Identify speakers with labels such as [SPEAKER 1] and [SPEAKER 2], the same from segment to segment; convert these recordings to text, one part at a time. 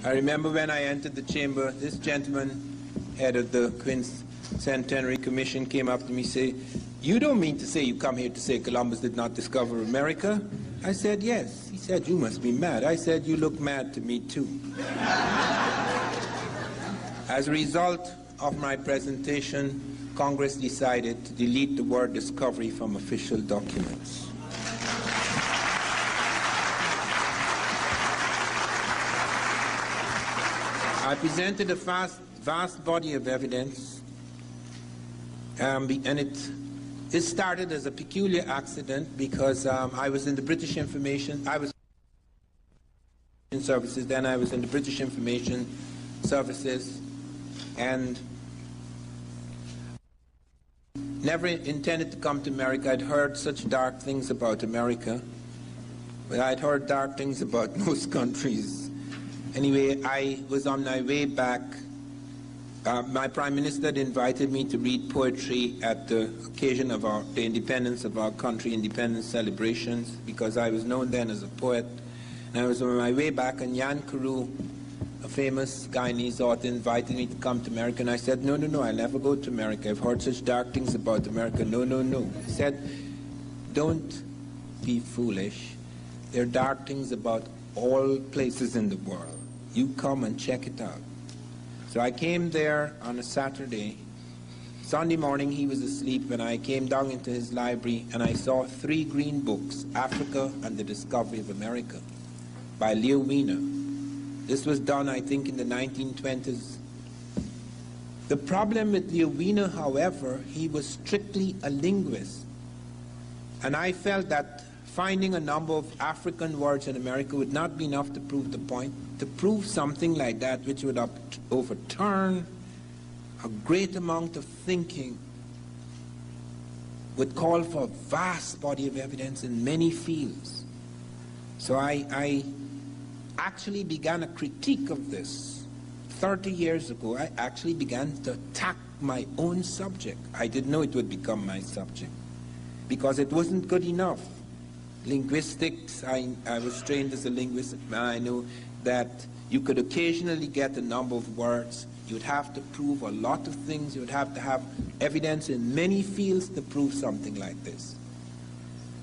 [SPEAKER 1] I remember when I entered the chamber, this gentleman, head of the Centenary Commission, came up to me and said, "You don't mean to say you come here to say Columbus did not discover America?" I said, "Yes." He said, "You must be mad." I said, "You look mad to me too." As a result of my presentation, Congress decided to delete the word discovery from official documents. I presented a vast body of evidence, and it started as a peculiar accident because I was in the British Information Services, then I was in the British Information Services, and never intended to come to America. I'd heard such dark things about America, but I'd heard dark things about most countries. Anyway, I was on my way back. My Prime Minister had invited me to read poetry at the occasion of the independence of our country, independence celebrations, because I was known then as a poet. And I was on my way back, and Jan Carew, a famous Guyanese author, invited me to come to America. And I said, no, I'll never go to America. I've heard such dark things about America. No. He said, don't be foolish. There are dark things about all places in the world. You come and check it out. So I came there on a Saturday. Sunday morning he was asleep when I came down into his library, and I saw 3 green books, Africa and the Discovery of America, by Leo Wiener. This was done, I think, in the 1920s. The problem with Leo Wiener, however, he was strictly a linguist. And I felt that finding a number of African words in America would not be enough to prove the point. To prove something like that, which would overturn a great amount of thinking, would call for a vast body of evidence in many fields. So I actually began a critique of this. 30 years ago, I actually began to attack my own subject. I didn't know it would become my subject, because it wasn't good enough. Linguistics, I was trained as a linguist, and I know that you could occasionally get a number of words. You would have to prove a lot of things. You would have to have evidence in many fields to prove something like this.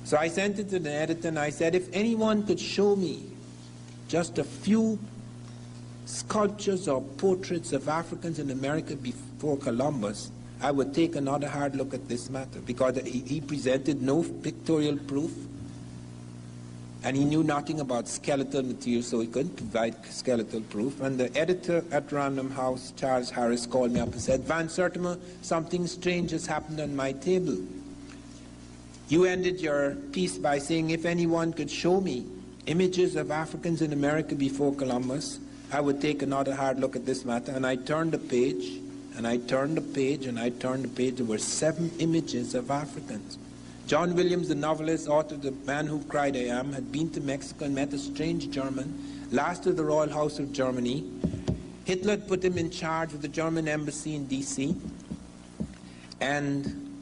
[SPEAKER 1] So I sent it to the editor, and I said, if anyone could show me just a few sculptures or portraits of Africans in America before Columbus, I would take another hard look at this matter, because he presented no pictorial proof, and he knew nothing about skeletal material, so he couldn't provide skeletal proof. And the editor at Random House, Charles Harris, called me up and said, Van Sertima, something strange has happened on my table. You ended your piece by saying, if anyone could show me images of Africans in America before Columbus, I would take another hard look at this matter. And I turned the page, and I turned the page, and I turned the page. There were 7 images of Africans. John Williams, the novelist, author of The Man Who Cried I Am, had been to Mexico and met a strange German, last of the Royal House of Germany. Hitler had put him in charge of the German embassy in D.C., and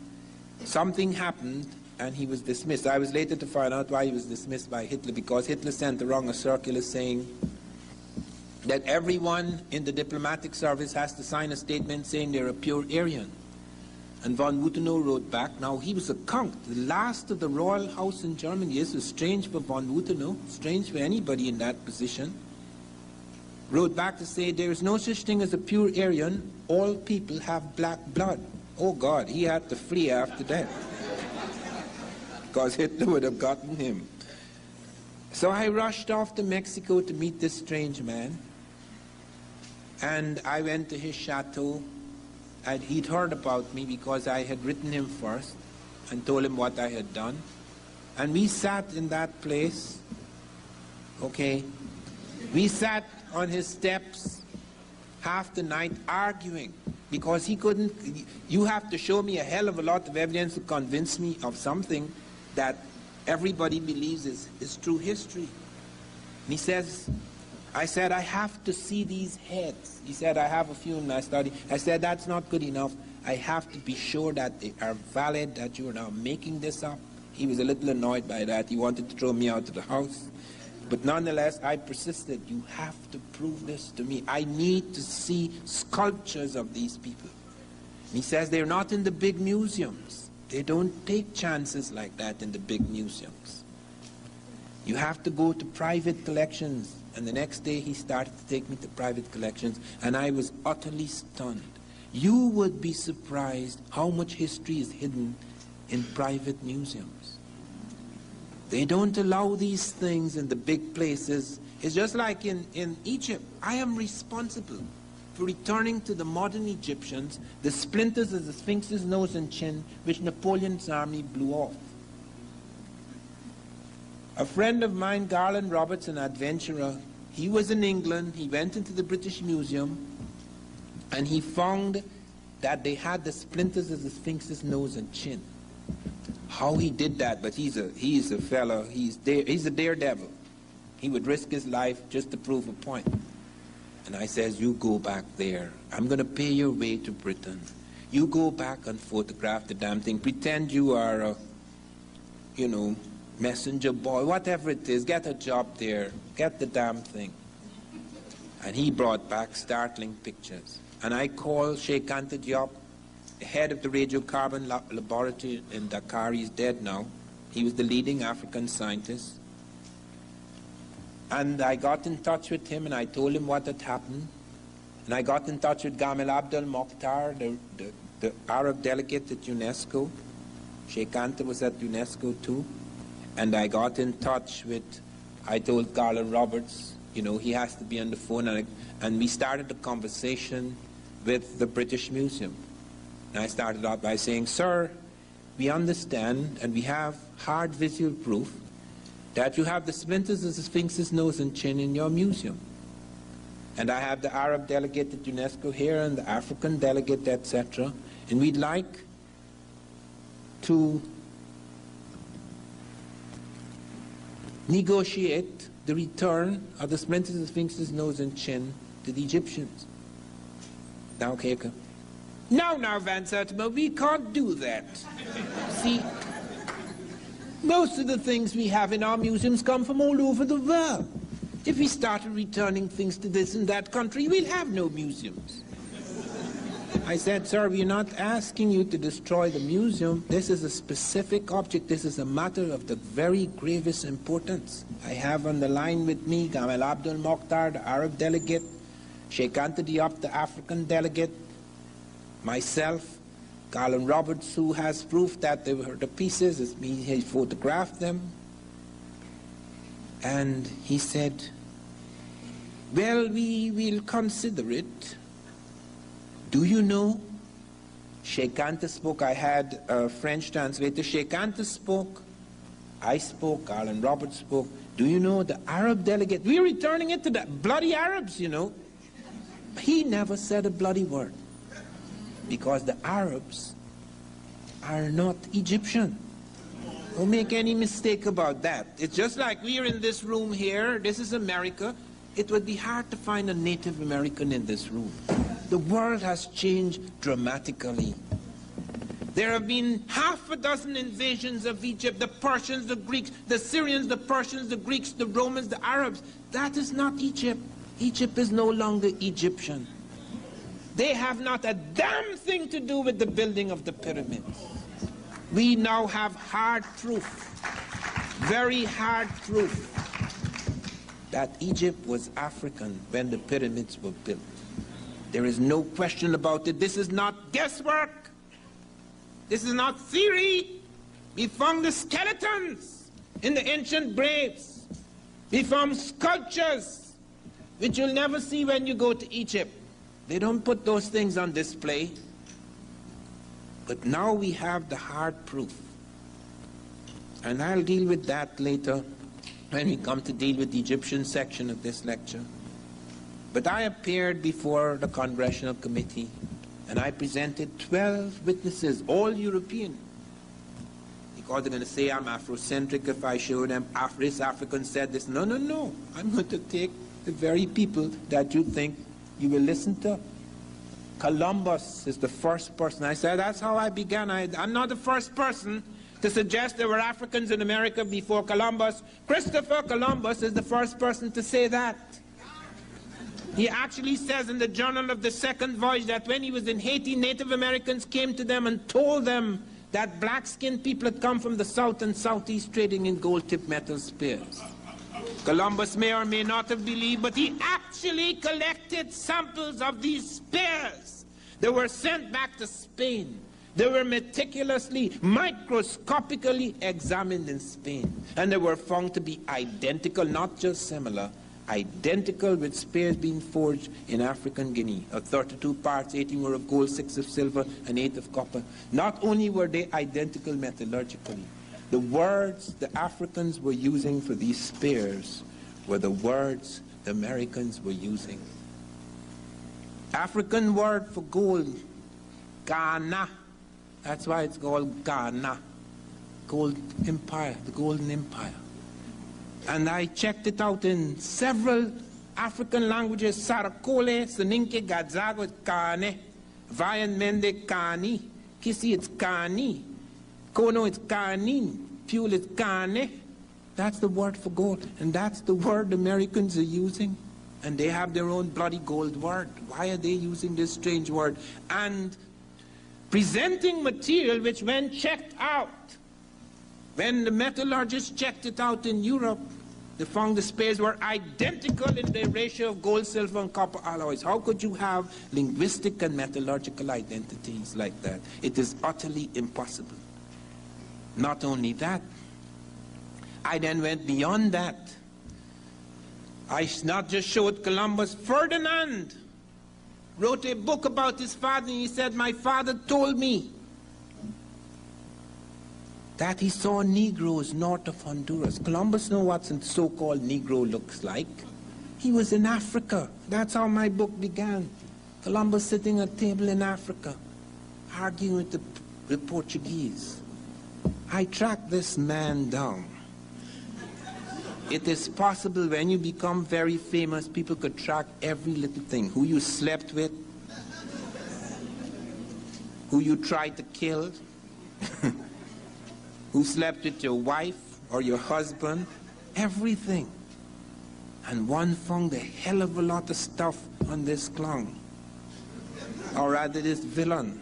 [SPEAKER 1] something happened, and he was dismissed. I was later to find out why he was dismissed by Hitler, because Hitler sent around a circular saying that everyone in the diplomatic service has to sign a statement saying they're a pure Aryan. And von Wutenau wrote back. Now, he was a count, the last of the royal house in Germany. This was strange for von Wutenau, strange for anybody in that position. Wrote back to say, there is no such thing as a pure Aryan. All people have black blood. Oh, God, he had to flee after that, because Hitler would have gotten him. So I rushed off to Mexico to meet this strange man. And I went to his chateau. He'd heard about me because I had written him first and told him what I had done. And we sat in that place, okay? We sat on his steps half the night arguing, because he couldn't, you have to show me a hell of a lot of evidence to convince me of something that everybody believes is true history. And he says, I said, I have to see these heads. He said, I have a few in my study. I said, that's not good enough. I have to be sure that they are valid, that you are now making this up. He was a little annoyed by that. He wanted to throw me out of the house. But nonetheless, I persisted. You have to prove this to me. I need to see sculptures of these people. He says they're not in the big museums. They don't take chances like that in the big museums. You have to go to private collections. And the next day he started to take me to private collections, and I was utterly stunned. You would be surprised how much history is hidden in private museums. They don't allow these things in the big places. It's just like in Egypt. I am responsible for returning to the modern Egyptians the splinters of the Sphinx's nose and chin which Napoleon's army blew off. A friend of mine, Garland Roberts, an adventurer, he was in England, he went into the British Museum, and he found that they had the splinters of the Sphinx's nose and chin. How he did that, but he's a fellow, he's a daredevil. He would risk his life just to prove a point. And I says, you go back there. I'm going to pay your way to Britain. You go back and photograph the damn thing. Pretend you are a, messenger boy, whatever it is, get a job there, get the damn thing. And he brought back startling pictures. And I called Sheikh Anta Diop, the head of the radiocarbon laboratory in Dakar. He's dead now. He was the leading African scientist. And I got in touch with him and I told him what had happened. And I got in touch with Gamal Abdel Mokhtar, the Arab delegate at UNESCO. Sheikh Anta was at UNESCO too. And I got in touch with, I told Garland Roberts, he has to be on the phone, and we started a conversation with the British Museum. And I started out by saying, sir, we understand and we have hard visual proof that you have the splinters of the Sphinx's nose and chin in your museum. And I have the Arab delegate at UNESCO here and the African delegate, etc. And we'd like to negotiate the return of the splinters of the Sphinx's nose and chin to the Egyptians. Now, Keika. Now, Van Sertima, we can't do that. See, most of the things we have in our museums come from all over the world. If we started returning things to this and that country, we'll have no museums. I said, sir, we're not asking you to destroy the museum. This is a specific object. This is a matter of the very gravest importance. I have on the line with me Gamal Abdel Mokhtar, the Arab delegate, Sheikh Anta Diop, the African delegate, myself, Garland Roberts, who has proof that they were the pieces. It's me, he photographed them. And he said, well, we will consider it. Do you know? Sheikh Anta spoke. I had a French translator. Sheikh Anta spoke. I spoke. Garland Roberts spoke. Do you know the Arab delegate? We're returning it to the bloody Arabs, He never said a bloody word. Because the Arabs are not Egyptian. Don't make any mistake about that. It's just like we're in this room here. This is America. It would be hard to find a Native American in this room. The world has changed dramatically. There have been half a dozen invasions of Egypt, the Persians, the Greeks, the Syrians, the Persians, the Greeks, the Romans, the Arabs. That is not Egypt. Egypt is no longer Egyptian. They have not a damn thing to do with the building of the pyramids. We now have hard proof, very hard proof, that Egypt was African when the pyramids were built. There is no question about it. This is not guesswork. This is not theory. We found the skeletons in the ancient graves. We found sculptures, which you'll never see when you go to Egypt. They don't put those things on display. But now we have the hard proof. And I'll deal with that later when we come to deal with the Egyptian section of this lecture. But I appeared before the Congressional Committee and I presented 12 witnesses, all European. Because they're going to say I'm Afrocentric if I show them this African said this. No, no, no. I'm going to take the very people that you think you will listen to. Columbus is the first person. I said, that's how I began. I'm not the first person to suggest there were Africans in America before Columbus. Christopher Columbus is the first person to say that. He actually says in the Journal of the Second Voyage that when he was in Haiti, Native Americans came to them and told them that black-skinned people had come from the south and southeast trading in gold-tipped metal spears. Columbus may or may not have believed, but he actually collected samples of these spears. They were sent back to Spain. They were meticulously, microscopically examined in Spain. And they were found to be identical, not just similar, identical with spears being forged in African Guinea. Of 32 parts, 18 were of gold, 6 of silver, and 8 of copper. Not only were they identical metallurgically, the words the Africans were using for these spears were the words the Americans were using. African word for gold, Ghana. That's why it's called Ghana. Gold Empire, the Golden Empire. And I checked it out in several African languages. Sarakole, Soninke, Gadzago, it's Kane. Vayan Mende, Kani. Kisi, it's Kani. Kono, it's Kanin. Fuel, it's Kane. That's the word for gold. And that's the word the Americans are using. And they have their own bloody gold word. Why are they using this strange word? And presenting material which, when checked out, when the metallurgists checked it out in Europe, they found the spears were identical in their ratio of gold, silver, and copper alloys. How could you have linguistic and metallurgical identities like that? It is utterly impossible. Not only that, I then went beyond that. I not just showed Columbus. Ferdinand wrote a book about his father, and he said, my father told me that he saw Negroes north of Honduras. Columbus knew what a so-called Negro looks like. He was in Africa. That's how my book began. Columbus sitting at a table in Africa, arguing with the Portuguese. I tracked this man down. It is possible when you become very famous, people could track every little thing. Who you slept with, who you tried to kill, who slept with your wife or your husband, everything. And one found a hell of a lot of stuff on this clown, or rather this villain.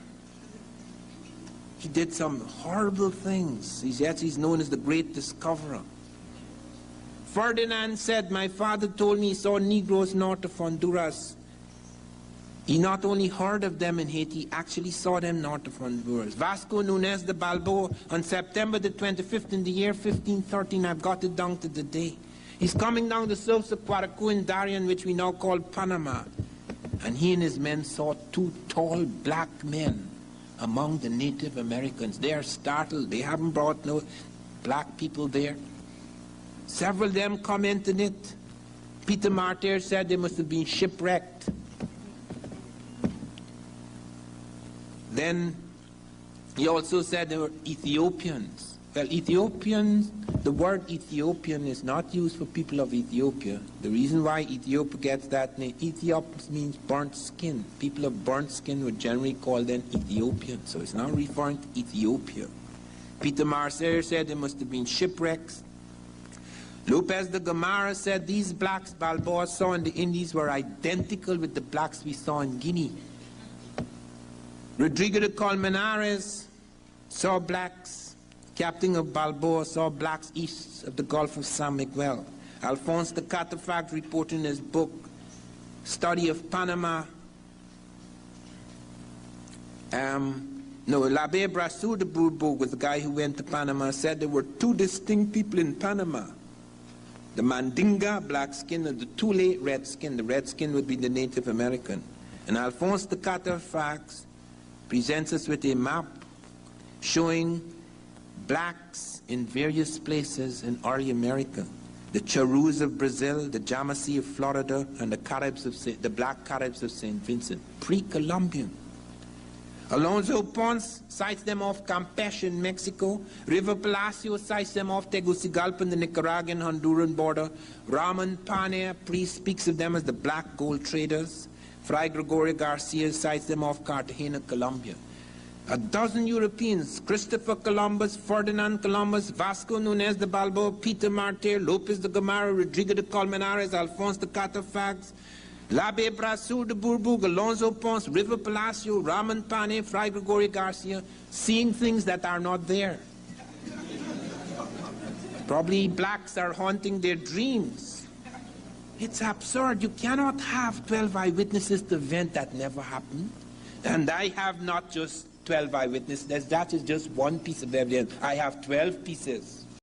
[SPEAKER 1] He did some horrible things. He's known as the Great Discoverer. Ferdinand said, my father told me he saw Negroes north of Honduras. He not only heard of them in Haiti, he actually saw them north of Honduras. Vasco Núñez de Balboa, on September the 25th in the year 1513, I've got it down to the day. He's coming down the slopes of Paracu in Darien, which we now call Panama. And he and his men saw 2 tall black men among the Native Americans. They are startled. They haven't brought no black people there. Several of them commented it. Peter Martyr said they must have been shipwrecked. Then he also said they were Ethiopians. Well, Ethiopians, the word Ethiopian is not used for people of Ethiopia. The reason why Ethiopia gets that name, Ethiop means burnt skin. People of burnt skin would generally call them Ethiopians. So it's not referring to Ethiopia. Peter Martyr said they must have been shipwrecks. Lopez de Gomara said these blacks Balboa saw in the Indies were identical with the blacks we saw in Guinea. Rodrigo de Colmenares saw blacks. Captain of Balboa saw blacks east of the Gulf of San Miguel. Alphonse de Catafalque reported in his book, Study of Panama. L'Abbé Brasseur de Bourbourg was the guy who went to Panama, said there were 2 distinct people in Panama. The Mandinga, black skin, and the Tule, red skin. The red skin would be the Native American. And Alphonse de Catafalque presents us with a map showing blacks in various places in early America. The Charus of Brazil, the Yamasee of Florida, and the black Caribs of St. Vincent, pre-Columbian. Alonso Ponce cites them off Campeche in Mexico. River Palacio cites them off Tegucigalpa in the Nicaraguan Honduran border. Ramon Pane speaks of them as the black gold traders. Fray Gregorio Garcia cites them off Cartagena, Colombia. A dozen Europeans, Christopher Columbus, Ferdinand Columbus, Vasco Núñez de Balboa, Peter Martyr, Lopez de Gomara, Rodrigo de Colmenares, Alphonse de Cartafax, L'Abbé Brasseur de Bourbourg, Alonso Pons, River Palacio, Ramon Pane, Fray Gregorio Garcia, seeing things that are not there. Probably blacks are haunting their dreams. It's absurd. You cannot have 12 eyewitnesses to event that never happened. And I have not just 12 eyewitnesses. That is just one piece of evidence. I have 12 pieces.